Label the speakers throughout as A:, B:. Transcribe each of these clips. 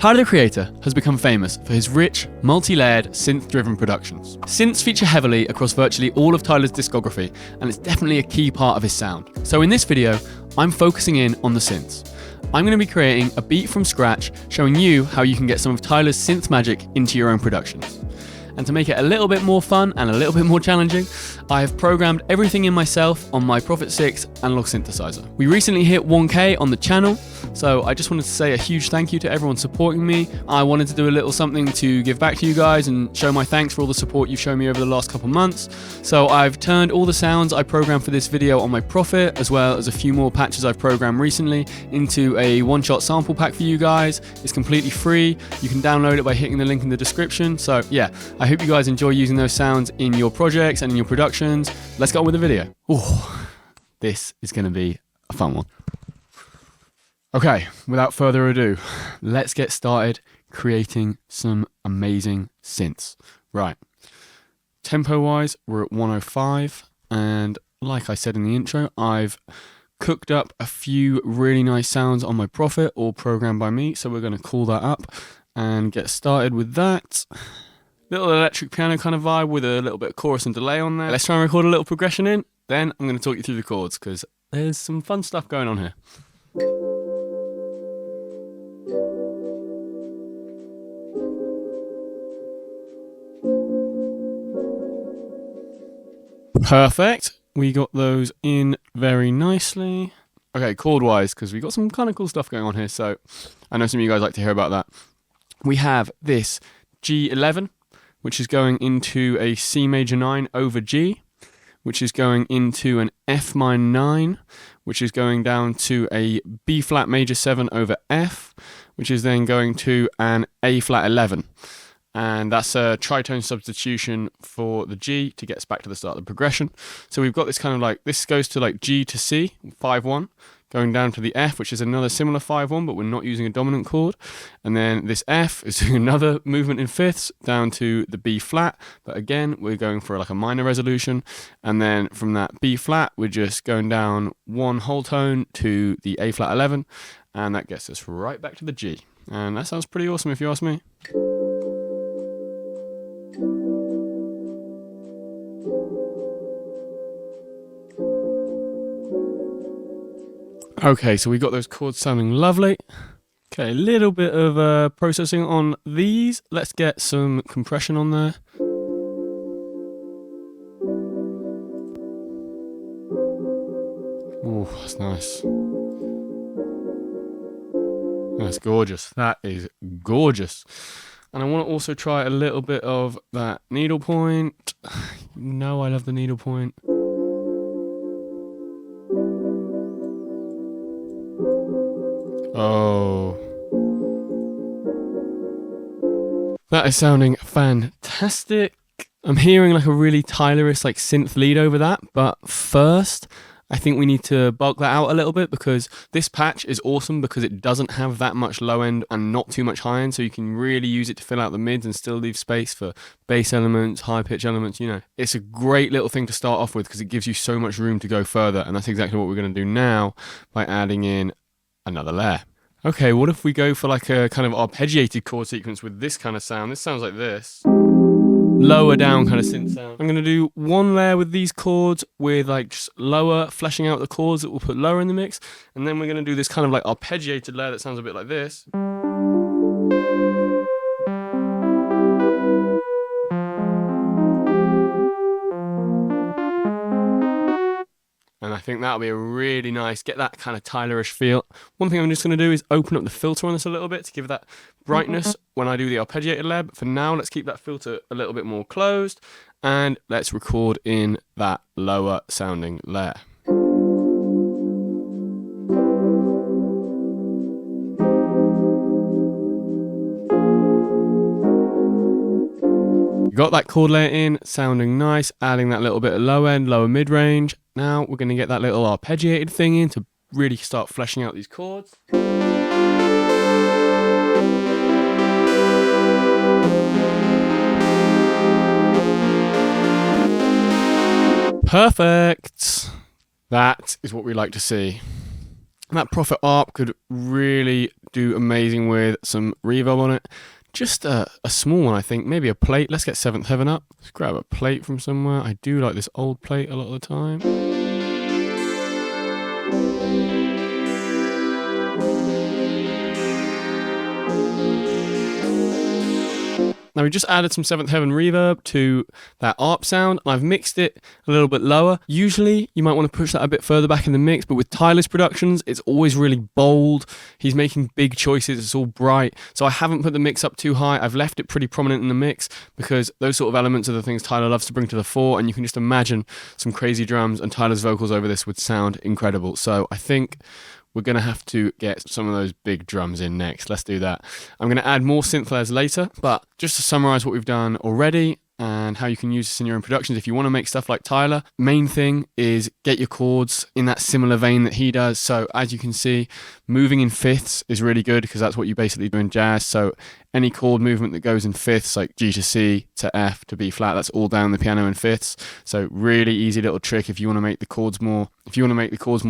A: Tyler the Creator has become famous for his rich, multi-layered, synth-driven productions. Synths feature heavily across virtually all of Tyler's discography, and it's definitely a key part of his sound. So in this video, I'm focusing in on the synths. I'm going to be creating a beat from scratch, showing you how you can get some of Tyler's synth magic into your own productions. And to make it a little bit more fun and a little bit more challenging, I have programmed everything in myself on my Prophet 6 analog synthesizer. We recently hit 1K on the channel, so I just wanted to say a huge thank you to everyone supporting me. I wanted to do a little something to give back to you guys and show my thanks for all the support you've shown me over the last couple months. So I've turned all the sounds I programmed for this video on my Prophet, as well as a few more patches I've programmed recently, into a one-shot sample pack for you guys. It's completely free. You can download it by hitting the link in the description. So yeah, I hope you guys enjoy using those sounds in your projects and in your productions. Let's go on with the video. Ooh, this is going to be a fun one. Okay, without further ado, let's get started creating some amazing synths. Right, tempo-wise, we're at 105, and like I said in the intro, I've cooked up a few really nice sounds on my Prophet, all programmed by me, so we're going to call that up and get started with that. Little electric piano kind of vibe with a little bit of chorus and delay on there. Let's try and record a little progression in, then I'm going to talk you through the chords, because there's some fun stuff going on here. Perfect. We got those in very nicely. Okay, chord-wise, because we got some kind of cool stuff going on here, so I know some of you guys like to hear about that. We have this G11, which is going into a C major 9 over G, which is going into an F minor 9, which is going down to a B flat major 7 over F, which is then going to an A flat 11. And that's a tritone substitution for the G to get us back to the start of the progression. So we've got this kind of like, this goes to like G to C, 5-1, going down to the F, which is another similar 5-1, but we're not using a dominant chord. And then this F is doing another movement in fifths down to the B flat, but again, we're going for like a minor resolution. And then from that B flat, we're just going down one whole tone to the A flat 11, and that gets us right back to the G. And that sounds pretty awesome if you ask me. Okay, so we got those chords sounding lovely. Okay, a little bit of processing on these. Let's get some compression on there. Oh, that's nice. That's gorgeous. That is gorgeous. And I want to also try a little bit of that needle point. You know I love the needle point. Oh, that is sounding fantastic. I'm hearing like a really Tylerish like synth lead over that, but first I think we need to bulk that out a little bit, because this patch is awesome because it doesn't have that much low end and not too much high end, so you can really use it to fill out the mids and still leave space for bass elements, high pitch elements, you know. It's a great little thing to start off with because it gives you so much room to go further, and that's exactly what we're going to do now by adding in another layer. Okay, what if we go for like a kind of arpeggiated chord sequence with this kind of sound? This sounds like this. Lower down kind of synth sound. I'm going to do one layer with these chords with like just lower, fleshing out the chords that we'll put lower in the mix. And then we're going to do this kind of like arpeggiated layer that sounds a bit like this. And I think that'll be a really nice, get that kind of Tylerish feel. One thing I'm just going to do is open up the filter on this a little bit to give that brightness when I do the arpeggiated layer. But for now, let's keep that filter a little bit more closed, and let's record in that lower sounding layer. Got that chord layer in, sounding nice, adding that little bit of low end, lower mid range. Now we're going to get that little arpeggiated thing in to really start fleshing out these chords. Perfect. That is what we like to see. That Prophet ARP could really do amazing with some reverb on it. Just a small one, I think. Maybe a plate. Let's get Seventh Heaven up. Let's grab a plate from somewhere. I do like this old plate a lot of the time. Now we just added some Seventh Heaven reverb to that ARP sound, and I've mixed it a little bit lower. Usually you might want to push that a bit further back in the mix, but with Tyler's productions, it's always really bold. He's making big choices, it's all bright. So I haven't put the mix up too high. I've left it pretty prominent in the mix because those sort of elements are the things Tyler loves to bring to the fore, and you can just imagine some crazy drums and Tyler's vocals over this would sound incredible. So I think we're going to have to get some of those big drums in next. Let's do that. I'm going to add more synth layers later, but just to summarize what we've done already and how you can use this in your own productions if you want to make stuff like Tyler. Main thing is get your chords in that similar vein that he does. So as you can see, moving in fifths is really good because that's what you basically do in jazz. So any chord movement that goes in fifths, like G to C to F to B flat, that's all down the piano in fifths. So really easy little trick if you want to make the chords more,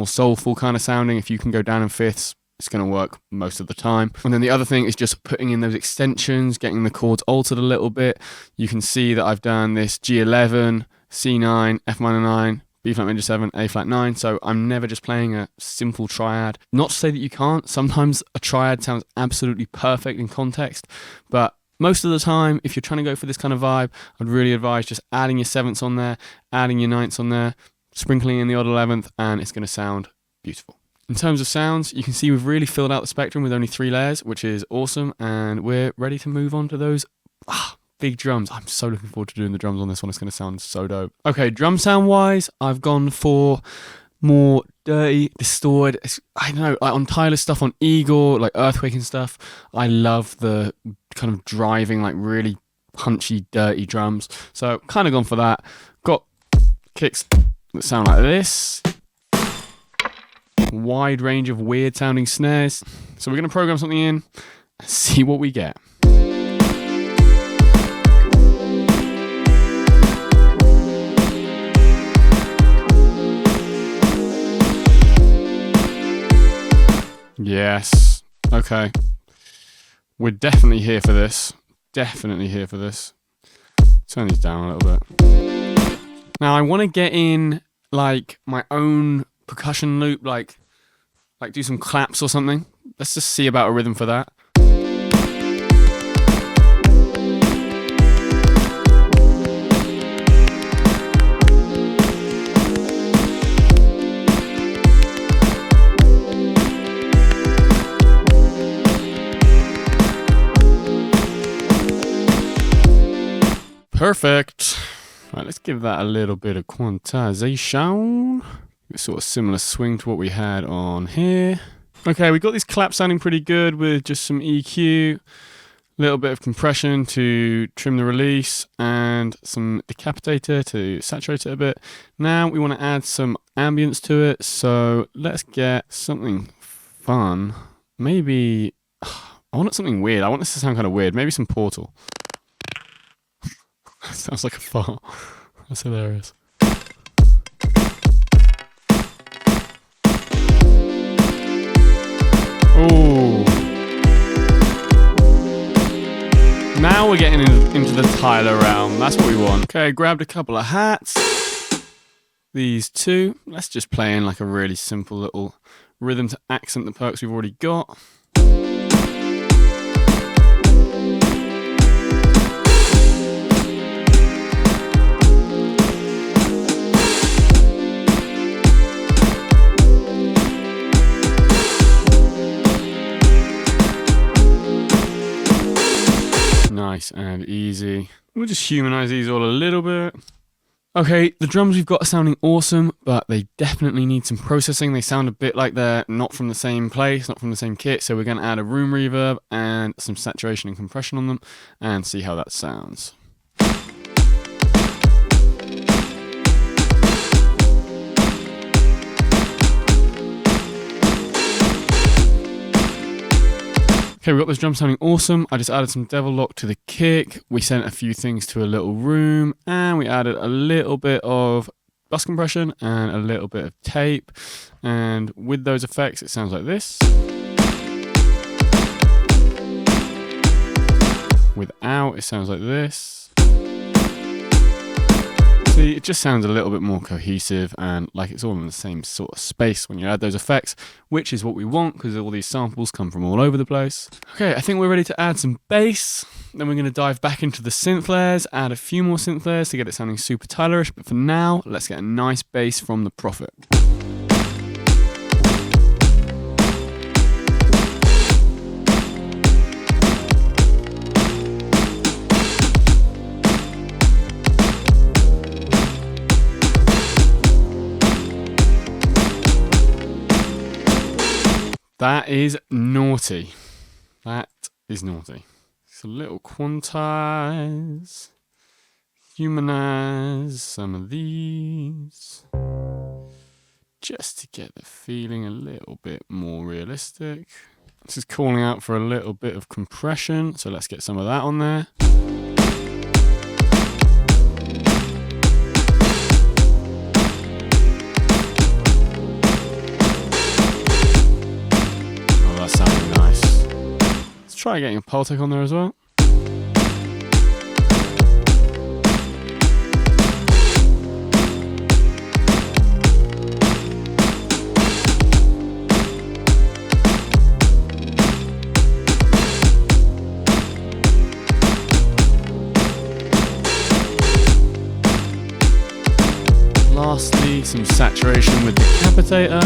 A: soulful kind of sounding. If you can go down in fifths, it's going to work most of the time. And then the other thing is just putting in those extensions, getting the chords altered a little bit. You can see that I've done this G11, C9, F minor 9, B flat major 7, A flat 9. So I'm never just playing a simple triad. Not to say that you can't. Sometimes a triad sounds absolutely perfect in context, but most of the time, if you're trying to go for this kind of vibe, I'd really advise just adding your sevenths on there, adding your ninths on there, sprinkling in the odd 11th, and it's going to sound beautiful. In terms of sounds, you can see we've really filled out the spectrum with only 3 layers, which is awesome, and we're ready to move on to those big drums. I'm so looking forward to doing the drums on this one. It's going to sound so dope. Okay, drum sound wise, I've gone for more dirty, distorted. I don't know, like on Tyler's stuff on Eagle, like Earthquake and stuff, I love the kind of driving, like really punchy, dirty drums. So kind of gone for that. Got kicks that sound like this. Wide range of weird sounding snares. So we're going to program something in and see what we get. Yes. Okay. We're definitely here for this. Definitely here for this. Turn these down a little bit. Now I want to get in like my own percussion loop, like do some claps or something. Let's just see about a rhythm for that. Perfect. Right, let's give that a little bit of quantization. Sort of similar swing to what we had on here. Okay, we got these claps sounding pretty good with just some EQ, a little bit of compression to trim the release, and some decapitator to saturate it a bit. Now we want to add some ambience to it, so let's get something fun. Maybe, I want something weird. I want this to sound kind of weird. Maybe some Portal. Sounds like a fart. That's hilarious. Ooh. Now we're getting into the Tyler realm. That's what we want. Okay, grabbed a couple of hats. These two. Let's just play in like a really simple little rhythm to accent the perks we've already got. Nice and easy. We'll just humanize these all a little bit. Okay, the drums we've got are sounding awesome, but they definitely need some processing. They sound a bit like they're not from the same place, not from the same kit, so we're going to add a room reverb and some saturation and compression on them and see how that sounds. Okay, we've got this drum sounding awesome. I just added some Devil Lock to the kick. We sent a few things to a little room, and we added a little bit of bus compression and a little bit of tape. And with those effects, it sounds like this. Without, it sounds like this. See, it just sounds a little bit more cohesive and like it's all in the same sort of space when you add those effects, which is what we want because all these samples come from all over the place. Okay, I think we're ready to add some bass. Then we're going to dive back into the synth layers, add a few more synth layers to get it sounding super Tylerish. But for now, let's get a nice bass from the Prophet. That is naughty. That is naughty. So a little quantize, humanize some of these, just to get the feeling a little bit more realistic. This is calling out for a little bit of compression, so let's get some of that on there. Sounding nice. Let's try getting a Pultec on there as well. Lastly, some saturation with the capitator.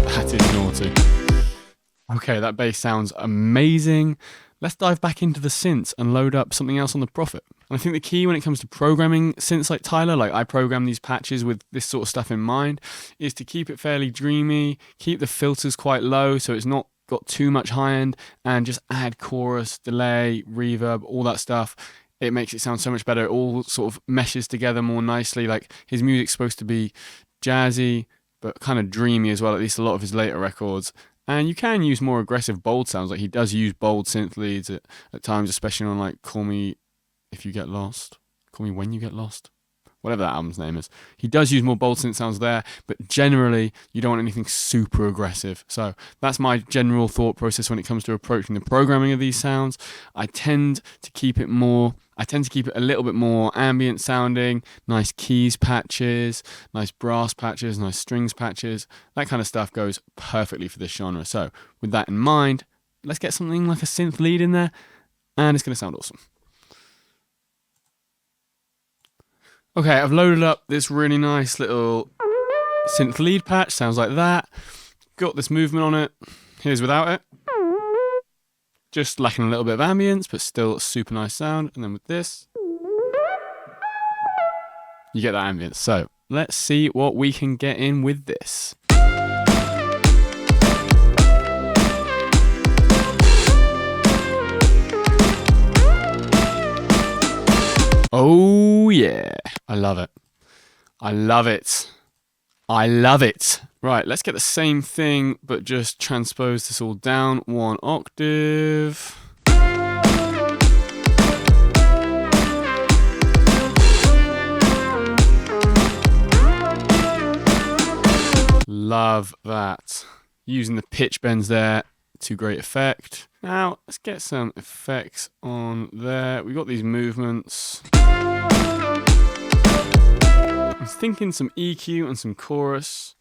A: That is naughty. Okay, that bass sounds amazing. Let's dive back into the synths and load up something else on the Prophet. And I think the key when it comes to programming synths like Tyler, like I program these patches with this sort of stuff in mind, is to keep it fairly dreamy, keep the filters quite low so it's not got too much high end, and just add chorus, delay, reverb, all that stuff. It makes it sound so much better. It all sort of meshes together more nicely. Like his music's supposed to be jazzy, but kind of dreamy as well, at least a lot of his later records. And you can use more aggressive, bold sounds. Like he does use bold synth leads at times, especially on like Call Me If You Get Lost, Call Me When You Get Lost, whatever that album's name is. He does use more bold synth sounds there, but generally you don't want anything super aggressive. So that's my general thought process when it comes to approaching the programming of these sounds. I tend to keep it a little bit more ambient sounding, nice keys patches, nice brass patches, nice strings patches. That kind of stuff goes perfectly for this genre. So with that in mind, let's get something like a synth lead in there, and it's going to sound awesome. Okay, I've loaded up this really nice little synth lead patch, sounds like that. Got this movement on it. Here's without it. Just lacking a little bit of ambience, but still a super nice sound. And then with this, you get that ambience. So let's see what we can get in with this. Oh yeah, I love it. I love it. I love it. Right, let's get the same thing, but just transpose this all down 1 octave. Love that. Using the pitch bends there to great effect. Now, let's get some effects on there. We've got these movements. I was thinking some EQ and some chorus.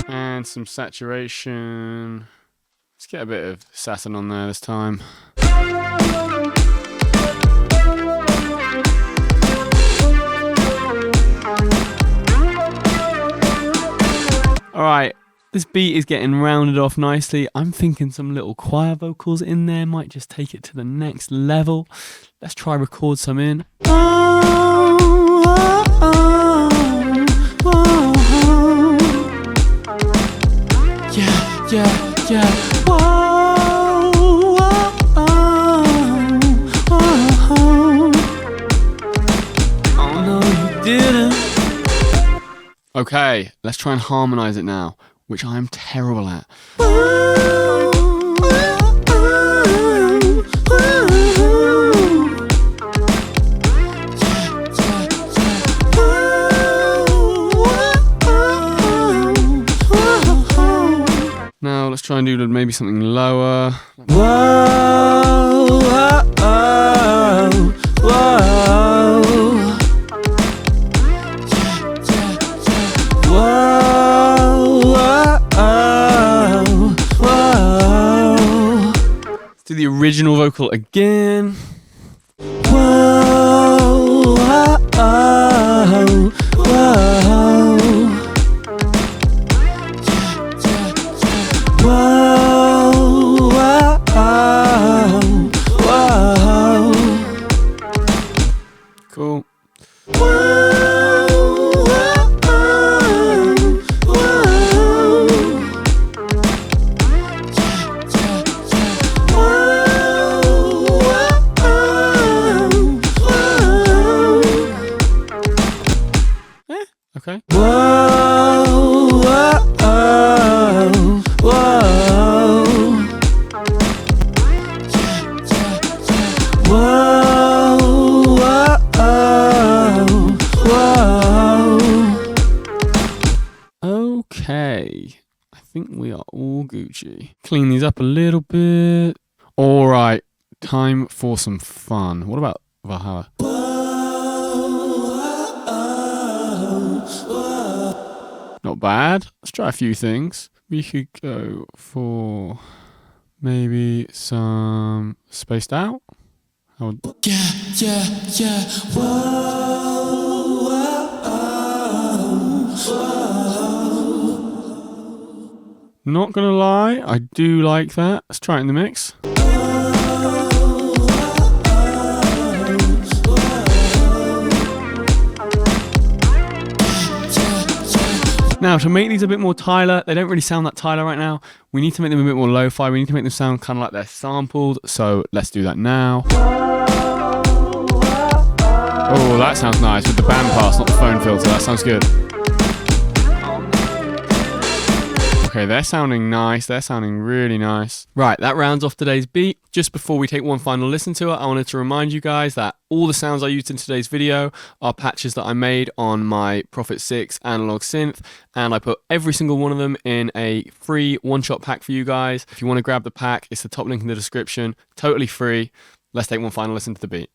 A: And some saturation. Let's get a bit of Saturn on there this time. Alright, this beat is getting rounded off nicely. I'm thinking some little choir vocals in there might just take it to the next level. Let's try record some in. Yeah. Okay, let's try and harmonize it now, which I am terrible at. Now let's try and do maybe something lower. Whoa, whoa, whoa. Let's do the original vocal again. Whoa, whoa, whoa. Cool. Okay. Okay, I think we are all Gucci. Clean these up a little bit. All right, time for some fun. What about Valhalla? Not bad. Let's try a few things. We could go for maybe some spaced out. Yeah. Whoa, Not gonna lie, I do like that. Let's try it in the mix. Now, to make these a bit more Tyler, they don't really sound that Tyler right now. We need to make them a bit more lo-fi. We need to make them sound kind of like they're sampled. So let's do that now. Oh, that sounds nice with the band pass, not the phone filter. That sounds good. Okay, they're sounding nice. They're sounding really nice. Right, that rounds off today's beat. Just before we take one final listen to it, I wanted to remind you guys that all the sounds I used in today's video are patches that I made on my Prophet 6 analog synth, and I put every single one of them in a free one-shot pack for you guys. If you want to grab the pack, it's the top link in the description. Totally free. Let's take one final listen to the beat.